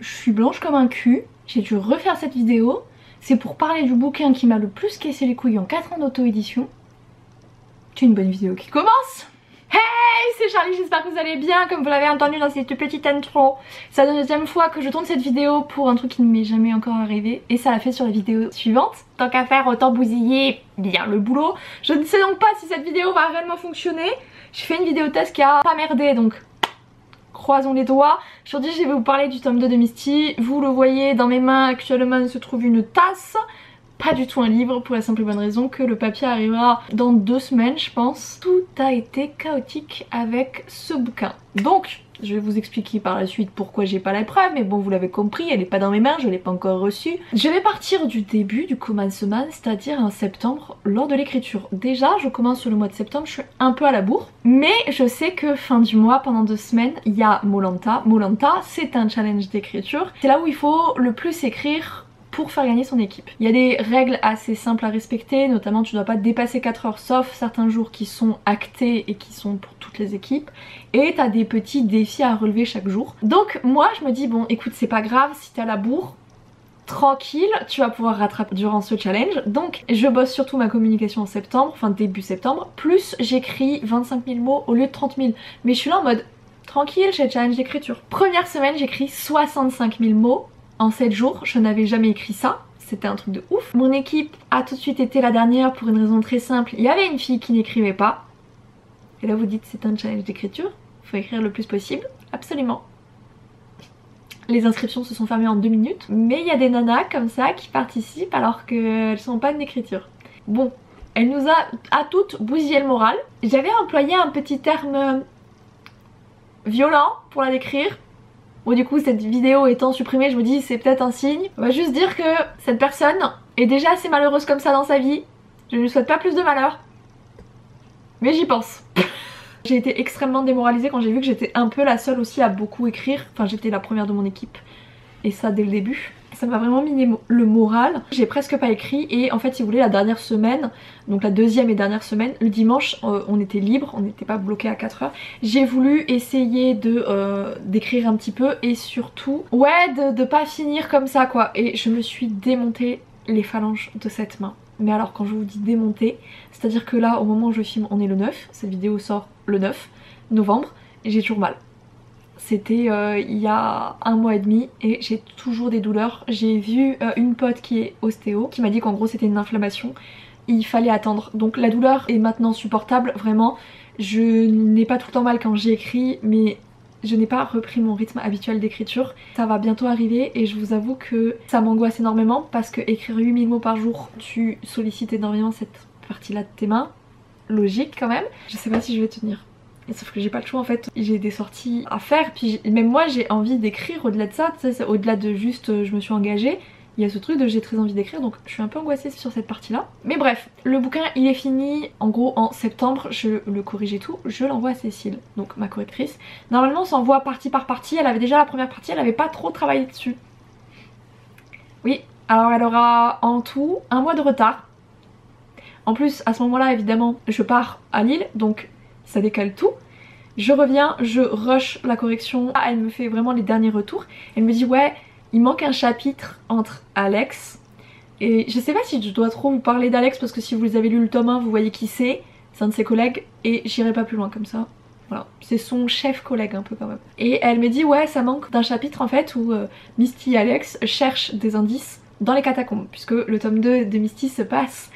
je suis blanche comme un cul, j'ai dû refaire cette vidéo. C'est pour parler du bouquin qui m'a le plus cassé les couilles en 4 ans d'auto-édition. C'est une bonne vidéo qui commence. Hey, c'est Charlie, j'espère que vous allez bien. Comme vous l'avez entendu dans cette petite intro, c'est la deuxième fois que je tourne cette vidéo pour un truc qui ne m'est jamais encore arrivé. Et ça l'a fait sur la vidéo suivante. Tant qu'à faire, autant bousiller bien le boulot. Je ne sais donc pas si cette vidéo va réellement fonctionner. J'ai fait une vidéo test qui a pas merdé, donc croisons les doigts. Aujourd'hui je vais vous parler du tome 2 de Misty. Vous le voyez, dans mes mains actuellement il se trouve une tasse. Pas du tout un livre, pour la simple et bonne raison que le papier arrivera dans 2 semaines je pense. Tout a été chaotique avec ce bouquin. Donc je vais vous expliquer par la suite pourquoi j'ai pas la preuve, mais bon vous l'avez compris, elle est pas dans mes mains, je l'ai pas encore reçue. Je vais partir du début, du commencement, c'est-à-dire en septembre, lors de l'écriture. Déjà je commence sur le mois de septembre, je suis un peu à la bourre, mais je sais que fin du mois, pendant 2 semaines, il y a Molanta. Molanta c'est un challenge d'écriture, c'est là où il faut le plus écrire pour faire gagner son équipe. Il y a des règles assez simples à respecter, notamment tu dois pas dépasser 4 heures sauf certains jours qui sont actés et qui sont pour toutes les équipes, et t'as des petits défis à relever chaque jour. Donc moi je me dis bon écoute c'est pas grave si t'es à la bourre, tranquille, tu vas pouvoir rattraper durant ce challenge. Donc je bosse surtout ma communication en septembre, enfin début septembre, plus j'écris 25 000 mots au lieu de 30 000, mais je suis là en mode tranquille, j'ai le challenge d'écriture. Première semaine j'écris 65 000 mots en 7 jours, je n'avais jamais écrit ça, c'était un truc de ouf. Mon équipe a tout de suite été la dernière pour une raison très simple, il y avait une fille qui n'écrivait pas. Et là vous dites c'est un challenge d'écriture, il faut écrire le plus possible, absolument. Les inscriptions se sont fermées en 2 minutes, mais il y a des nanas comme ça qui participent alors qu'elles sont pas d'écriture. Bon, elle nous a à toutes bousillé le moral. J'avais employé un petit terme violent pour la décrire. Bon du coup cette vidéo étant supprimée je me dis c'est peut-être un signe. On va juste dire que cette personne est déjà assez malheureuse comme ça dans sa vie. Je ne lui souhaite pas plus de malheur. Mais j'y pense. J'ai été extrêmement démoralisée quand j'ai vu que j'étais un peu la seule aussi à beaucoup écrire. Enfin j'étais la première de mon équipe. Et ça dès le début. Ça m'a vraiment miné le moral. J'ai presque pas écrit et en fait si vous voulez la dernière semaine, donc la deuxième et dernière semaine, le dimanche on était libre, on n'était pas bloqué à 4 heures. J'ai voulu essayer d'écrire un petit peu et surtout ouais de pas finir comme ça quoi. Et je me suis démonté les phalanges de cette main. Mais alors quand je vous dis démonter, c'est à dire que là au moment où je filme on est le 9, cette vidéo sort le 9 novembre et j'ai toujours mal. C'était il y a 1 mois et demi et j'ai toujours des douleurs. J'ai vu une pote qui est ostéo qui m'a dit qu'en gros c'était une inflammation, il fallait attendre. Donc la douleur est maintenant supportable, vraiment. Je n'ai pas tout le temps mal quand j'écris, mais je n'ai pas repris mon rythme habituel d'écriture. Ça va bientôt arriver et je vous avoue que ça m'angoisse énormément parce que écrire 8000 mots par jour, tu sollicites énormément cette partie-là de tes mains. Logique quand même. Je sais pas si je vais tenir. Sauf que j'ai pas le choix en fait, j'ai des sorties à faire, puis même moi j'ai envie d'écrire au-delà de ça, au-delà de juste je me suis engagée, il y a ce truc de j'ai très envie d'écrire, donc je suis un peu angoissée sur cette partie-là. Mais bref, le bouquin il est fini en gros en septembre, je le corrige et tout, je l'envoie à Cécile, donc ma correctrice. Normalement on s'envoie partie par partie, elle avait déjà la première partie, elle avait pas trop travaillé dessus. Oui, alors elle aura en tout 1 mois de retard. En plus à ce moment-là évidemment je pars à Lille, donc ça décale tout. Je reviens, je rush la correction, elle me fait vraiment les derniers retours. Elle me dit ouais, il manque un chapitre entre Alex. Et je sais pas si je dois trop vous parler d'Alex parce que si vous avez lu le tome 1, vous voyez qui c'est un de ses collègues et j'irai pas plus loin comme ça. Voilà, c'est son chef collègue un peu quand même. Et elle me dit ouais, ça manque d'un chapitre en fait où Misty et Alex cherchent des indices dans les catacombes, puisque le tome 2 de Misty se passe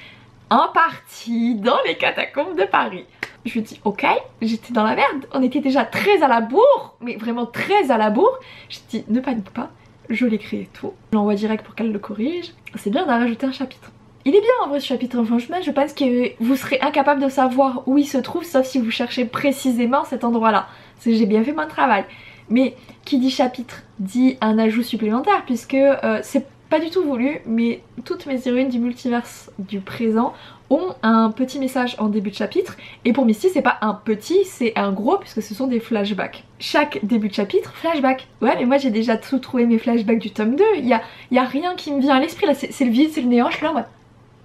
en partie dans les catacombes de Paris. Je lui dis ok, j'étais dans la merde, on était déjà très à la bourre, mais vraiment très à la bourre. Je dis ne panique pas, je l'écris et tout. Je l'envoie direct pour qu'elle le corrige. C'est bien d'en rajouter un chapitre. Il est bien en vrai ce chapitre, franchement je pense que vous serez incapable de savoir où il se trouve sauf si vous cherchez précisément cet endroit là. J'ai bien fait mon travail. Mais qui dit chapitre dit un ajout supplémentaire puisque c'est pas du tout voulu, mais toutes mes héroïnes du multiverse du présent ont un petit message en début de chapitre. Et pour Misty c'est pas un petit, c'est un gros puisque ce sont des flashbacks. Chaque début de chapitre, flashback. Ouais mais moi j'ai déjà tout trouvé mes flashbacks du tome 2. Il y a rien qui me vient à l'esprit là, c'est le vide, c'est le néant, je suis là en mode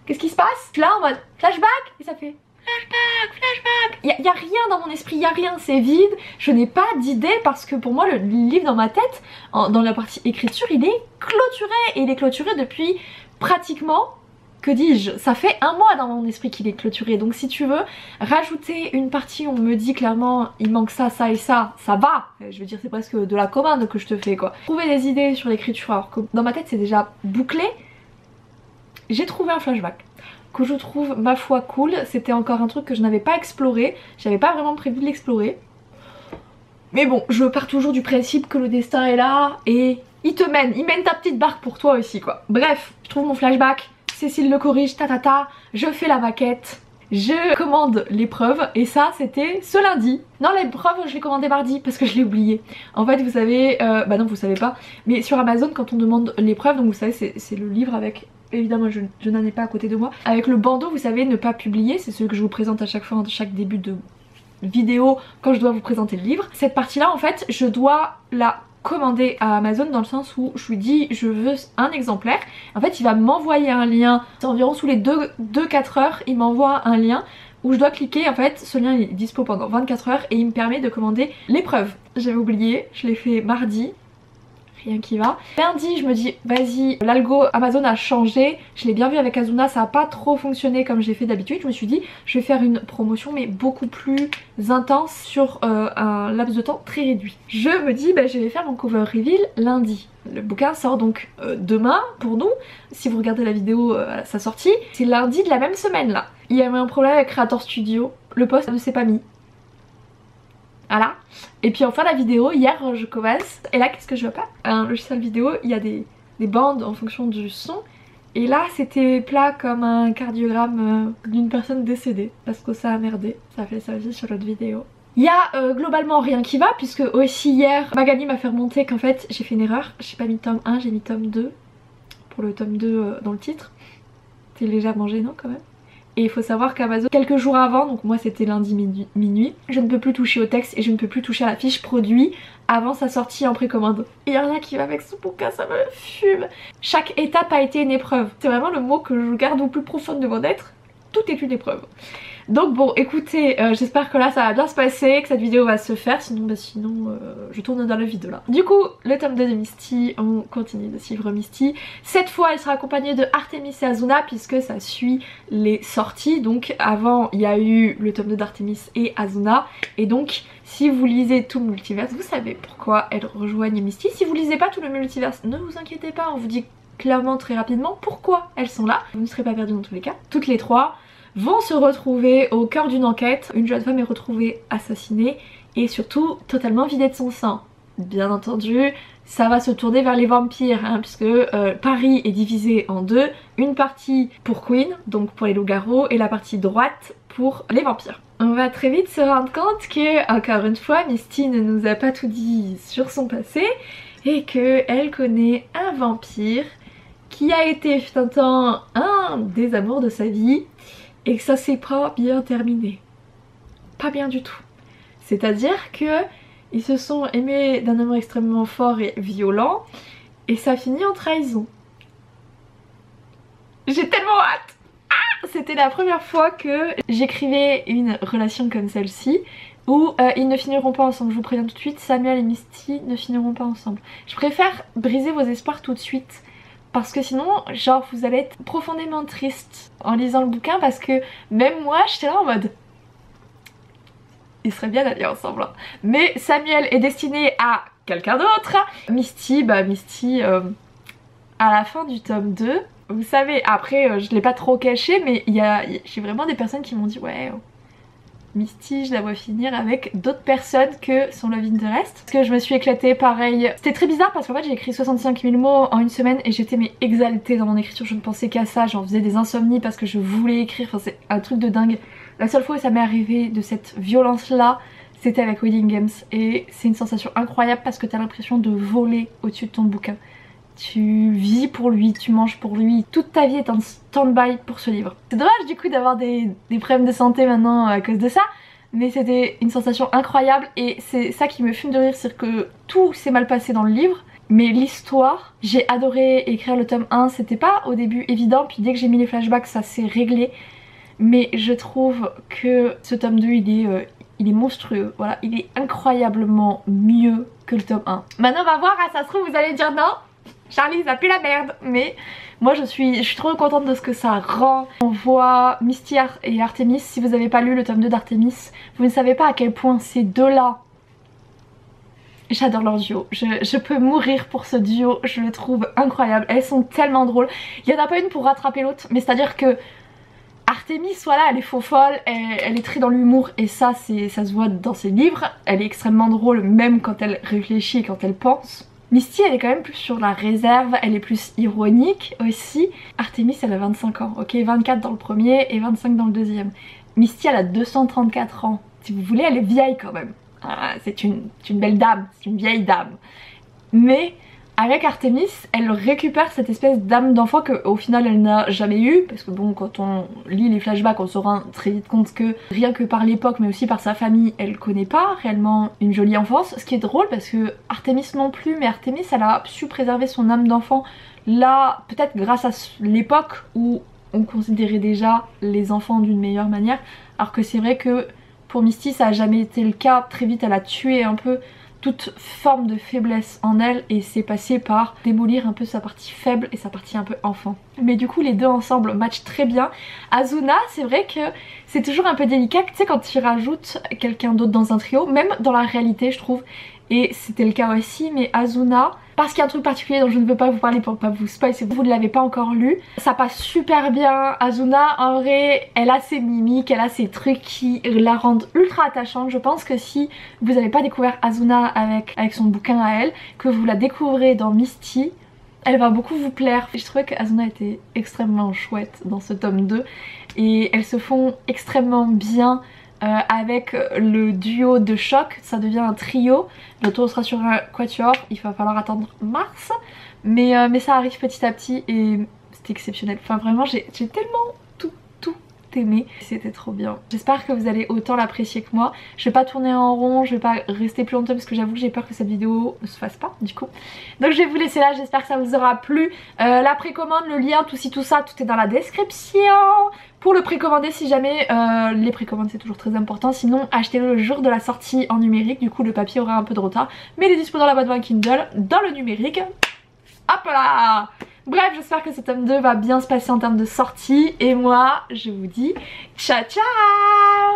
qu'est-ce qui se passe? Je suis là en mode flashback et ça fait flashback. Y a rien dans mon esprit, y a rien, c'est vide. Je n'ai pas d'idée parce que pour moi le livre dans ma tête, dans la partie écriture, il est clôturé. Et il est clôturé depuis pratiquement, que dis-je, ça fait un mois dans mon esprit qu'il est clôturé. Donc si tu veux rajouter une partie où on me dit clairement il manque ça, ça et ça va. Je veux dire c'est presque de la commande que je te fais quoi. Trouver des idées sur l'écriture alors que dans ma tête c'est déjà bouclé. J'ai trouvé un flashback que je trouve ma foi cool. C'était encore un truc que je n'avais pas exploré. J'avais pas vraiment prévu de l'explorer. Mais bon, je pars toujours du principe que le destin est là et il te mène. Il mène ta petite barque pour toi aussi quoi. Bref, je trouve mon flashback. Cécile le corrige, je fais la maquette, je commande l'épreuve et ça c'était ce lundi. Non, l'épreuve je l'ai commandée mardi parce que je l'ai oublié. En fait vous savez, bah non vous savez pas, mais sur Amazon quand on demande l'épreuve, donc vous savez c'est le livre avec, évidemment je n'en ai pas à côté de moi, avec le bandeau vous savez ne pas publier, c'est ce que je vous présente à chaque fois, à chaque début de vidéo quand je dois vous présenter le livre. Cette partie là en fait je dois la commander à Amazon dans le sens où je lui dis je veux un exemplaire. En fait il va m'envoyer un lien, c'est environ sous les 2-4 heures il m'envoie un lien où je dois cliquer. En fait ce lien il est dispo pendant 24 heures et il me permet de commander l'épreuve. J'avais oublié, je l'ai fait mardi, rien qui va. Lundi je me dis vas-y, l'algo Amazon a changé, je l'ai bien vu avec Azuna, ça a pas trop fonctionné comme j'ai fait d'habitude. Je me suis dit je vais faire une promotion mais beaucoup plus intense sur un laps de temps très réduit. Je me dis bah, je vais faire mon cover reveal lundi. Le bouquin sort donc demain pour nous, si vous regardez la vidéo à sa sortie. C'est lundi de la même semaine là. Il y avait un problème avec Creator Studio, le post ne s'est pas mis. Voilà. Et puis enfin la vidéo, hier je commence et là qu'est-ce que je vois pas? Un logiciel vidéo, il y a des bandes en fonction du son et là c'était plat comme un cardiogramme d'une personne décédée parce que ça a merdé, ça fait sa vie sur l'autre vidéo. Il y a globalement rien qui va puisque aussi hier Magali m'a fait remonter qu'en fait j'ai fait une erreur, j'ai pas mis tome 1, j'ai mis tome 2 pour le tome 2 dans le titre. C'est légèrement gênant quand même. Et il faut savoir qu'Amazon, quelques jours avant, donc moi c'était lundi minuit, je ne peux plus toucher au texte et je ne peux plus toucher à la fiche produit avant sa sortie en précommande. Et il y a rien qui va avec ce bouquin, ça me fume. Chaque étape a été une épreuve. C'est vraiment le mot que je garde au plus profond de mon être. Tout est une épreuve. Donc bon écoutez, j'espère que là ça va bien se passer, que cette vidéo va se faire, sinon je tourne dans le vide là. Du coup le tome 2 de Misty, on continue de suivre Misty. Cette fois elle sera accompagnée de Artemis et Azuna puisque ça suit les sorties. Donc avant il y a eu le tome 2 d'Artemis et Azuna et donc si vous lisez tout le multiverse vous savez pourquoi elles rejoignent Misty. Si vous lisez pas tout le multiverse ne vous inquiétez pas, on vous dit clairement très rapidement pourquoi elles sont là. Vous ne serez pas perdus dans tous les cas. Toutes les trois vont se retrouver au cœur d'une enquête. Une jeune femme est retrouvée assassinée et surtout totalement vidée de son sang. Bien entendu, ça va se tourner vers les vampires hein, puisque Paris est divisé en deux. Une partie pour Queen, donc pour les loups-garous, et la partie droite pour les vampires. On va très vite se rendre compte que, encore une fois, Misty ne nous a pas tout dit sur son passé et qu'elle connaît un vampire qui a été fut un temps un des amours de sa vie. Et que ça s'est pas bien terminé. Pas bien du tout. C'est-à-dire que ils se sont aimés d'un amour extrêmement fort et violent et ça finit en trahison. J'ai tellement hâte. C'était la première fois que j'écrivais une relation comme celle-ci où ils ne finiront pas ensemble. Je vous préviens tout de suite, Samuel et Misty ne finiront pas ensemble. Je préfère briser vos espoirs tout de suite. Parce que sinon, genre, vous allez être profondément triste en lisant le bouquin parce que même moi, j'étais là en mode... Ils seraient bien alliés ensemble. Hein. Mais Samuel est destiné à quelqu'un d'autre. Misty, à la fin du tome 2, vous savez, après, je l'ai pas trop caché, mais j'ai vraiment des personnes qui m'ont dit, ouais... Misty, je la vois finir avec d'autres personnes que son love interest. Parce que je me suis éclatée pareil. C'était très bizarre parce qu'en fait j'ai écrit 65 000 mots en une semaine et j'étais mais exaltée dans mon écriture. Je ne pensais qu'à ça, j'en faisais des insomnies parce que je voulais écrire. Enfin c'est un truc de dingue. La seule fois où ça m'est arrivé de cette violence là, c'était avec Wedding Games. Et c'est une sensation incroyable parce que t'as l'impression de voler au-dessus de ton bouquin. Tu vis pour lui, tu manges pour lui, toute ta vie est en stand-by pour ce livre. C'est dommage du coup d'avoir des problèmes de santé maintenant à cause de ça, mais c'était une sensation incroyable et c'est ça qui me fume de rire, c'est que tout s'est mal passé dans le livre, mais l'histoire, j'ai adoré écrire le tome 1, c'était pas au début évident, puis dès que j'ai mis les flashbacks ça s'est réglé. mais je trouve que ce tome 2 il est monstrueux, voilà, il est incroyablement mieux que le tome 1. Maintenant on va voir, ça se trouve vous allez dire non, Charlie ça pue la merde, mais moi je suis trop contente de ce que ça rend. On voit Misty et Artemis. Si vous n'avez pas lu le tome 2 d'Artemis, vous ne savez pas à quel point ces deux-là, j'adore leur duo. Je peux mourir pour ce duo, je le trouve incroyable. Elles sont tellement drôles. Il n'y en a pas une pour rattraper l'autre, mais c'est à dire que Artemis, voilà, elle est faux folle, elle est très dans l'humour et ça se voit dans ses livres. Elle est extrêmement drôle même quand elle réfléchit et quand elle pense. Misty elle est quand même plus sur la réserve, elle est plus ironique aussi. Artemis elle a 25 ans, ok, 24 dans le premier et 25 dans le deuxième. Misty elle a 234 ans, si vous voulez elle est vieille quand même. C'est une belle dame, c'est une vieille dame. Mais avec Artemis, elle récupère cette espèce d'âme d'enfant qu'au final elle n'a jamais eu. Parce que bon, quand on lit les flashbacks, on se rend très vite compte que rien que par l'époque, mais aussi par sa famille, elle connaît pas réellement une jolie enfance. Ce qui est drôle parce que Artemis non plus, mais Artemis elle a su préserver son âme d'enfant. Là, peut-être grâce à l'époque où on considérait déjà les enfants d'une meilleure manière. Alors que c'est vrai que pour Misty ça a jamais été le cas. Très vite elle a tué un peu toute forme de faiblesse en elle et c'est passé par démolir un peu sa partie faible et sa partie un peu enfant. Mais du coup les deux ensemble matchent très bien. Azuna, c'est vrai que c'est toujours un peu délicat, tu sais, quand tu rajoutes quelqu'un d'autre dans un trio, même dans la réalité je trouve, et c'était le cas aussi, mais Azuna, parce qu'il y a un truc particulier dont je ne veux pas vous parler pour pas vous spoiler si vous ne l'avez pas encore lu, ça passe super bien. Azuna en vrai elle a ses mimiques, elle a ses trucs qui la rendent ultra attachante. Je pense que si vous n'avez pas découvert Azuna avec son bouquin à elle, que vous la découvrez dans Misty, elle va beaucoup vous plaire. Je trouvais que Azuna était extrêmement chouette dans ce tome 2 et elles se font extrêmement bien. Avec le duo de choc, ça devient un trio. Bientôt on sera sur un quatuor, il va falloir attendre mars, mais ça arrive petit à petit et c'était exceptionnel. Enfin vraiment j'ai tellement tout aimé, c'était trop bien. J'espère que vous allez autant l'apprécier que moi. Je vais pas tourner en rond, je vais pas rester plus longtemps parce que j'avoue que j'ai peur que cette vidéo ne se fasse pas du coup. Donc je vais vous laisser là, j'espère que ça vous aura plu. La précommande, le lien, tout ça, tout est dans la description. Pour le précommander si jamais, les précommandes c'est toujours très important, sinon achetez-le le jour de la sortie en numérique, du coup le papier aura un peu de retard, mais il est dispo dans la boîte 20 Kindle, dans le numérique, hop là. Bref, j'espère que ce tome 2 va bien se passer en termes de sortie, et moi je vous dis ciao ciao.